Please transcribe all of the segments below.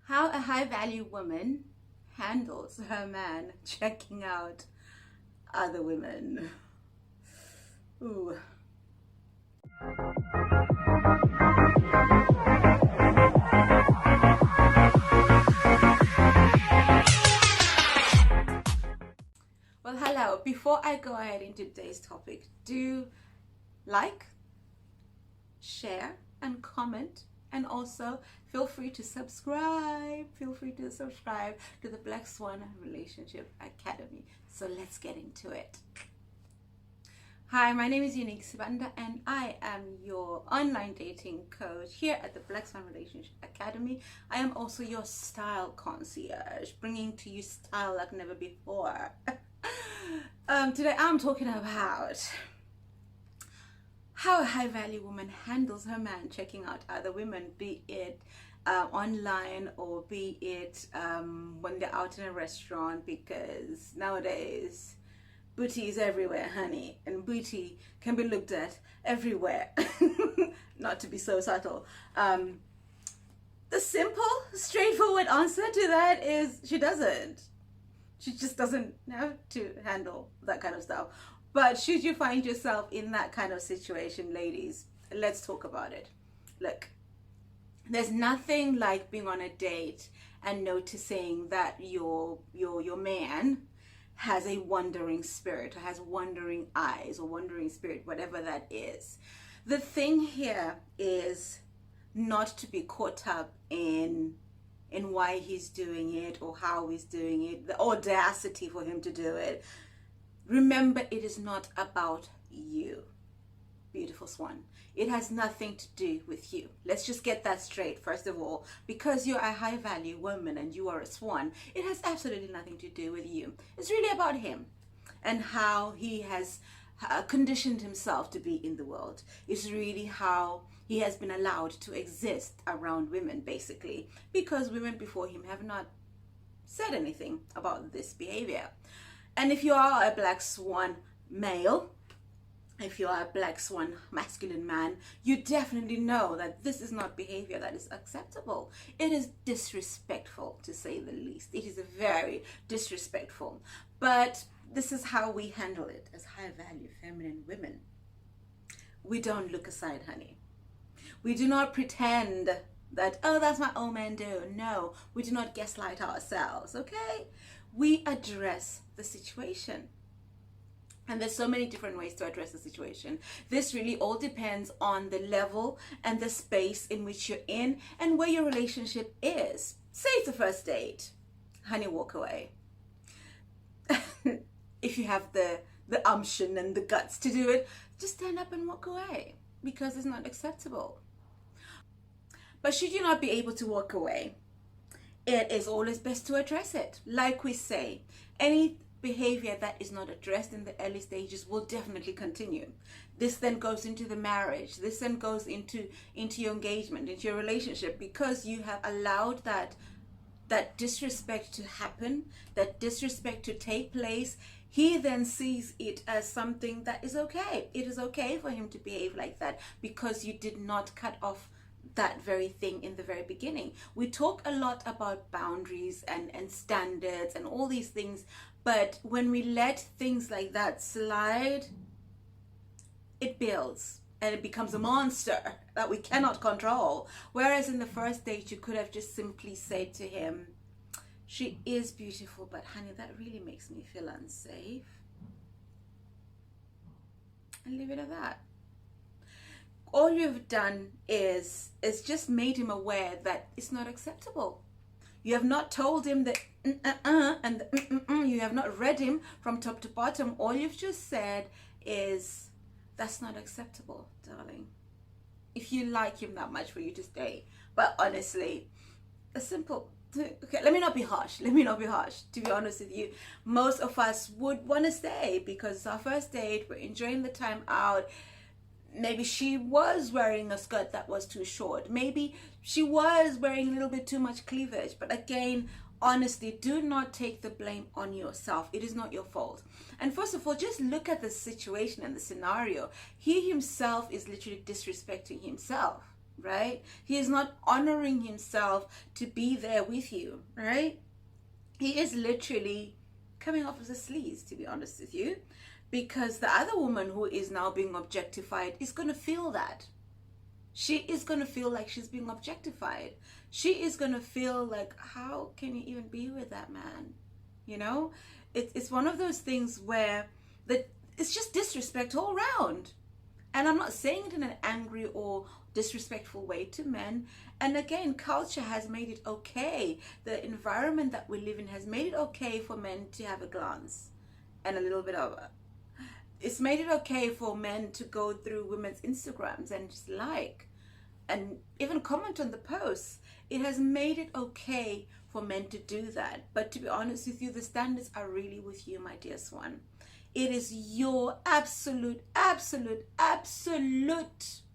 How a high value woman handles her man checking out other women. Ooh. Well, hello. Before I go ahead into today's topic, do like, share, and comment. And also feel free to subscribe. Feel free to subscribe to the Black Swan Relationship Academy. So let's get into it. Hi, my name is Unique Sibanda and I am your online dating coach here at the Black Swan Relationship Academy. I am also your style concierge, bringing to you style like never before. Today I'm talking about how a high value woman handles her man checking out other women, be it online or be it when they're out in a restaurant, because nowadays booty is everywhere, honey, and booty can be looked at everywhere. Not to be so subtle. The simple, straightforward answer to that is she doesn't. She just doesn't have to handle that kind of stuff. But should you find yourself in that kind of situation, ladies, let's talk about it. Look, there's nothing like being on a date and noticing that your man has a wandering spirit, or has wandering eyes, or wandering spirit, whatever that is. The thing here is not to be caught up in why he's doing it or how he's doing it, the audacity for him to do it. Remember, it is not about you, beautiful swan. It has nothing to do with you. Let's just get that straight, first of all. Because you're a high value woman and you are a swan, it has absolutely nothing to do with you. It's really about him and how he has conditioned himself to be in the world. It's really how he has been allowed to exist around women, basically, because women before him have not said anything about this behavior. And if you are a black swan male, if you are a black swan masculine man, you definitely know that this is not behavior that is acceptable. It is disrespectful, to say the least. It is very disrespectful. But this is how we handle it as high value feminine women. We don't look aside, honey. We do not pretend that, oh, that's what all men do. No, we do not gaslight ourselves, okay? We address the situation. And there's so many different ways to address the situation. This really all depends on the level and the space in which you're in and where your relationship is. Say it's a first date. Honey, walk away. If you have the umption and the guts to do it, just stand up and walk away, because it's not acceptable. But should you not be able to walk away, it is always best to address it. Like we say, any behavior that is not addressed in the early stages will definitely continue. This then goes into the marriage. This then goes into your engagement, into your relationship, because you have allowed that disrespect to happen, that disrespect to take place. He then sees it as something that is okay. It is okay for him to behave like that because you did not cut off that very thing in the very beginning. We talk a lot about boundaries and standards and all these things, but when we let things like that slide, it builds and it becomes a monster that we cannot control. Whereas in the first date, you could have just simply said to him, she is beautiful, but honey, that really makes me feel unsafe. And leave it at that. All you've done is just made him aware that it's not acceptable. You have not told him that and the you have not read him from top to bottom. All you've just said is, that's not acceptable, darling. If you like him that much for you to stay. But honestly, a simple, okay, let me not be harsh. To be honest with you, most of us would want to stay because it's our first date. We're enjoying the time out. Maybe she was wearing a skirt that was too short. Maybe she was wearing a little bit too much cleavage. But again, honestly, do not take the blame on yourself. It is not your fault. And first of all, just look at the situation and the scenario. He himself is literally disrespecting himself. right? He is not honoring himself to be there with you, right? He is literally coming off as a sleaze, to be honest with you, because the other woman who is now being objectified is going to feel that. She is going to feel like she's being objectified. She is going to feel like, how can you even be with that man? You know, it's one of those things where it's just disrespect all around. And I'm not saying it in an angry or disrespectful way to men. And again, culture has made it okay. The environment that we live in has made it okay for men to have a glance and a little bit of it's made it okay for men to go through women's Instagrams and just like and even comment on the posts. It has made it okay for men to do that. But to be honest with you, the standards are really with you, my dear Swan. It is your absolute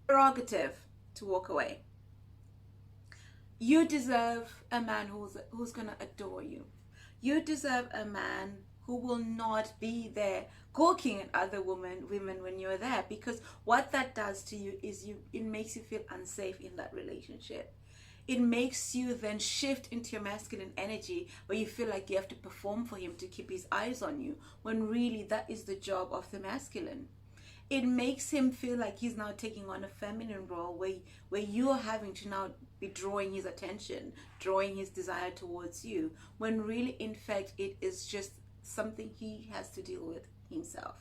prerogative to walk away. You deserve a man who's going to adore you. You deserve a man who will not be there gawking at other women when you're there, because what that does to you is it makes you feel unsafe in that relationship. It makes you then shift into your masculine energy where you feel like you have to perform for him to keep his eyes on you, when really that is the job of the masculine. It makes him feel like he's now taking on a feminine role where you're having to now be drawing his attention, drawing his desire towards you, when really in fact it is just something he has to deal with himself.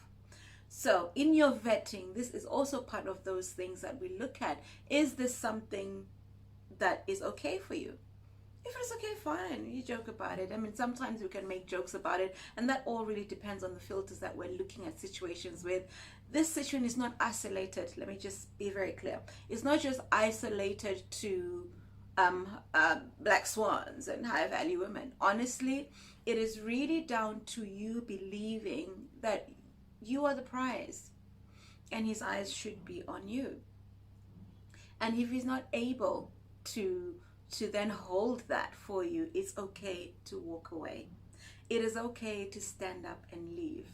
So in your vetting, this is also part of those things that we look at. Is this something that is okay for you? If it's okay, fine, you joke about it. I mean, sometimes we can make jokes about it, and that all really depends on the filters that we're looking at situations with. This situation is not isolated. Let me just be very clear. It's not just isolated to black swans and high value women. Honestly, it is really down to you believing that you are the prize and his eyes should be on you. And if he's not able to then hold that for you, it's okay to walk away. It is okay to stand up and leave.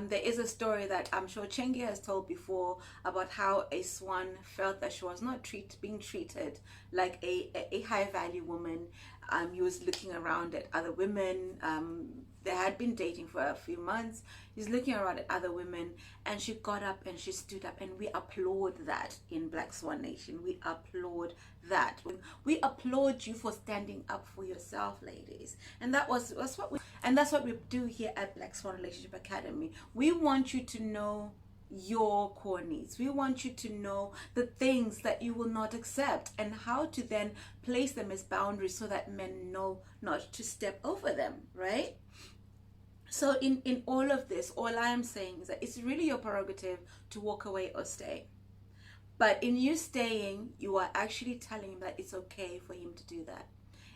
There is a story that I'm sure Chengi has told before about how a swan felt that she was not being treated like a high value woman. He was looking around at other women. They had been dating for a few months. He's looking around at other women, and she got up and she stood up, and we applaud that in Black Swan Nation. We applaud that. We applaud you for standing up for yourself, ladies. And that's what we do here at Black Swan Relationship Academy. We want you to know your core needs. We want you to know the things that you will not accept and how to then place them as boundaries so that men know not to step over them, right? So in all of this, all I am saying is that it's really your prerogative to walk away or stay. But in you staying, you are actually telling him that it's okay for him to do that.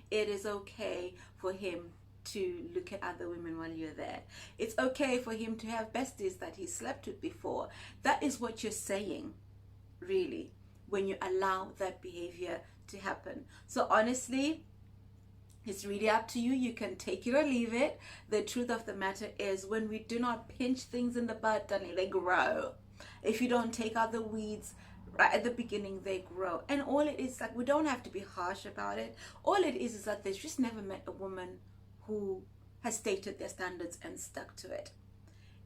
It is okay for him to look at other women while you're there. It's okay for him to have besties that he slept with before. That is what you're saying, really, when you allow that behavior to happen. So honestly, it's really up to you. You can take it or leave it. The truth of the matter is, when we do not pinch things in the bud, darling, they grow. If you don't take out the weeds right at the beginning, they grow. And all it is, like, we don't have to be harsh about it. All it is that they've just never met a woman who has stated their standards and stuck to it.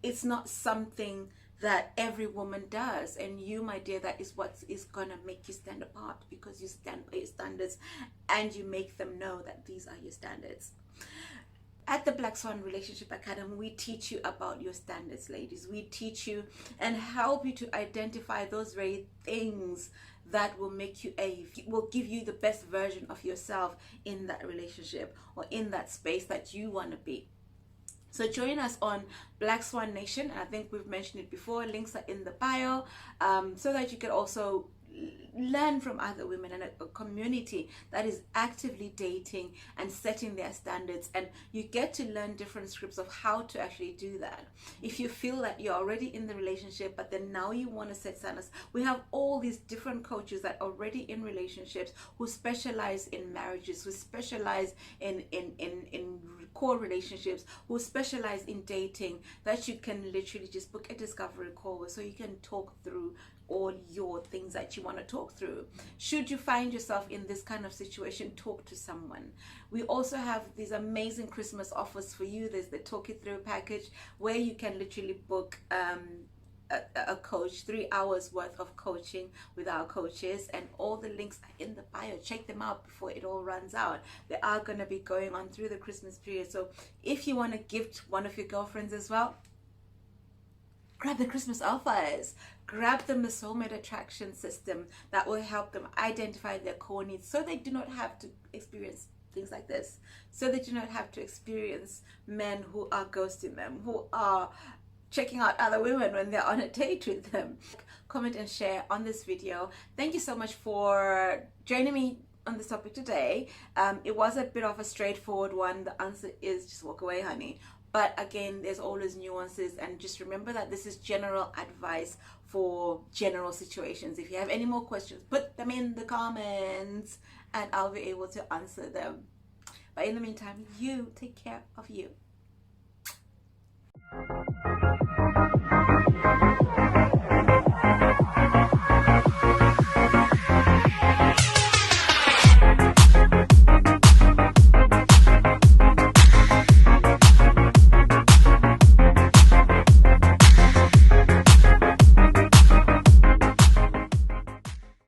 It's not something that every woman does, and you, my dear, that is what is gonna make you stand apart, because you stand by your standards and you make them know that these are your standards. At the Black Swan Relationship Academy, we teach you about your standards, ladies. We teach you and help you to identify those very things that will make you will give you the best version of yourself in that relationship or in that space that you want to be. So join us on Black Swan Nation. I think we've mentioned it before. Links are in the bio, so that you can also learn from other women and a community that is actively dating and setting their standards, and you get to learn different scripts of how to actually do that. If you feel that you're already in the relationship but then now you want to set standards, we have all these different coaches that are already in relationships who specialize in marriages, who specialize in core relationships, who specialize in dating, that you can literally just book a discovery call with, so you can talk through all your things that you want to talk through. Should you find yourself in this kind of situation, talk to someone. We also have these amazing Christmas offers for you. There's the Talk It Through package, where you can literally book a coach, 3 hours worth of coaching with our coaches, and all the links are in the bio. Check them out before it all runs out. They are going to be going on through the Christmas period. So if you want to gift one of your girlfriends as well, grab the Christmas offers. Grab them the soulmate attraction system that will help them identify their core needs, so they do not have to experience things like this, so they do not have to experience men who are ghosting them, who are checking out other women when they're on a date with them. Comment and share on this video. Thank you so much for joining me on this topic today. It was a bit of a straightforward one. The answer is just walk away, honey. But again, there's always nuances, and just remember that this is general advice for general situations. If you have any more questions, put them in the comments and I'll be able to answer them. But in the meantime, you take care of you.